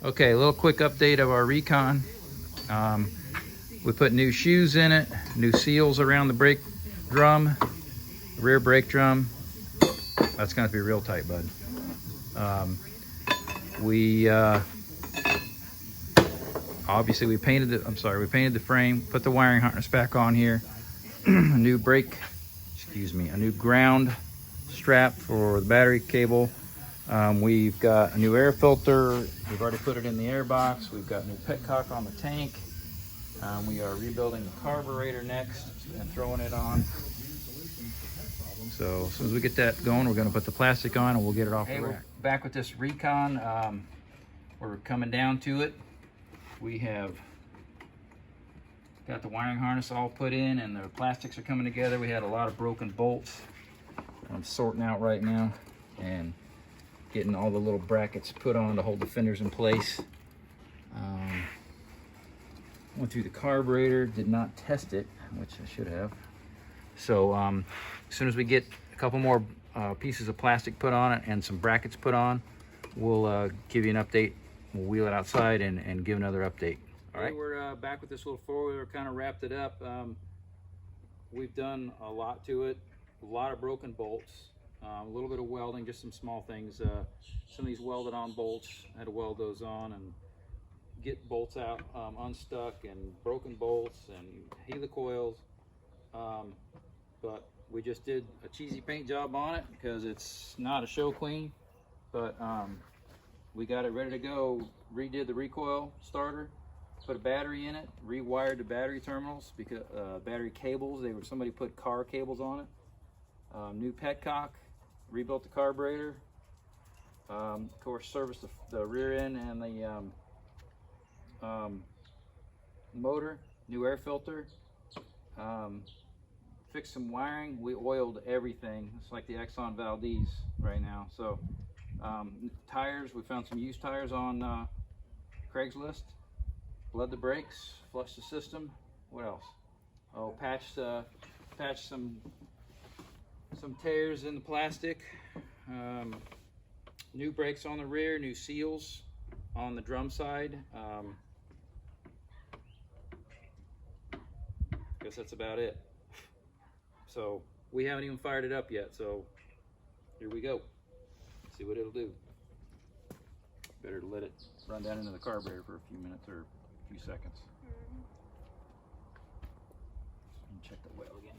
Okay, a little quick update of our recon. We put new shoes in it, new seals around the brake drum, rear brake drum. That's gonna be real tight, bud. Obviously we painted we painted the frame, put the wiring harness back on here. A new a new ground strap for the battery cable. We've got a new air filter. We've already put it in the air box. We've got new petcock on the tank. We are rebuilding the carburetor next and throwing it on. So as soon as we get that going, we're gonna put the plastic on and we'll get it off the rack. We're back with this recon. We're coming down to it. We have got the wiring harness all put in and the plastics are coming together. We had a lot of broken bolts. I'm sorting out right now and getting all the little brackets put on to hold the fenders in place. Went through the carburetor, did not test it, which I should have. So as soon as we get a couple more pieces of plastic put on it and some brackets put on, we'll give you an update. We'll wheel it outside and give another update. All right, we're back with this little four-wheeler, kind of wrapped it up. We've done a lot to it, a lot of broken bolts, a little bit of welding, just some small things. Some of these welded on bolts, I had to weld those on and get bolts out, unstuck, and broken bolts and helicoils. But we just did a cheesy paint job on it because it's not a show clean, but we got it ready to go. Redid the recoil starter, put a battery in it, rewired the battery terminals because battery cables, somebody put car cables on it. New petcock, rebuilt the carburetor, of course serviced the rear end and the motor, new air filter, fixed some wiring. We oiled everything. It's like the Exxon Valdez right now. So tires, we found some used tires on Craigslist. Bled the brakes, flushed the system. What else? Oh, patched some tears in the plastic. New brakes on the rear, new seals on the drum side. Guess that's about it. So we haven't even fired it up yet, so here we go. See what it'll do. Better let it run down into the carburetor for a few minutes or a few seconds. And check the oil again.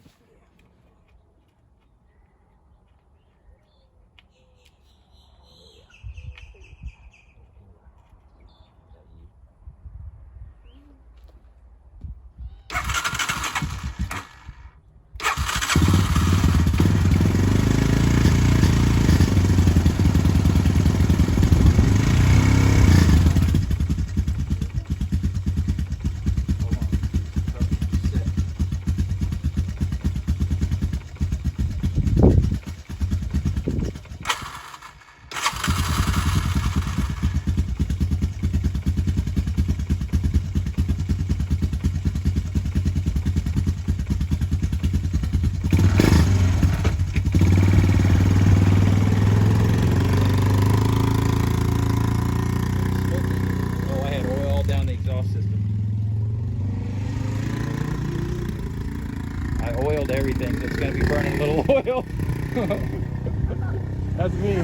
I oiled everything, so it's going to be burning a little oil. That's me.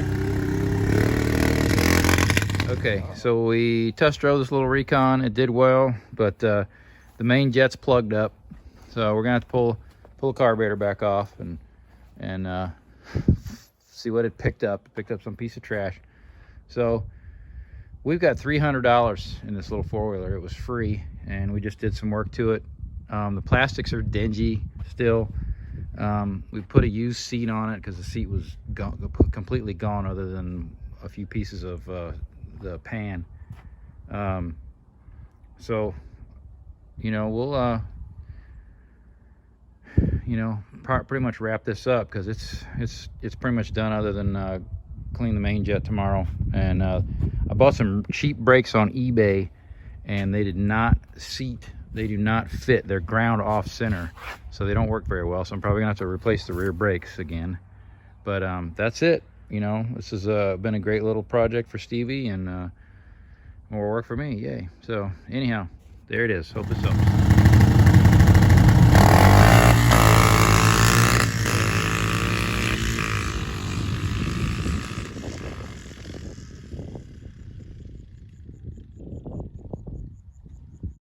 Okay, so we test drove this little recon. It did well, but the main jet's plugged up, so we're going to have to pull the carburetor back off and see what it picked up. It picked up some piece of trash. So we've got $300 in this little four-wheeler. It was free, and we just did some work to it. The plastics are dingy still. We put a used seat on it because the seat was completely gone other than a few pieces of the pan. So, you know, we'll, pretty much wrap this up because it's pretty much done other than clean the main jet tomorrow. And I bought some cheap brakes on eBay, and they did not seat. They do not fit. They're ground off center, so they don't work very well. So I'm probably gonna have to replace the rear brakes again. But that's it. You know, this has been a great little project for Stevie, and More work for me, yay. So anyhow, there it is. Hope this helps.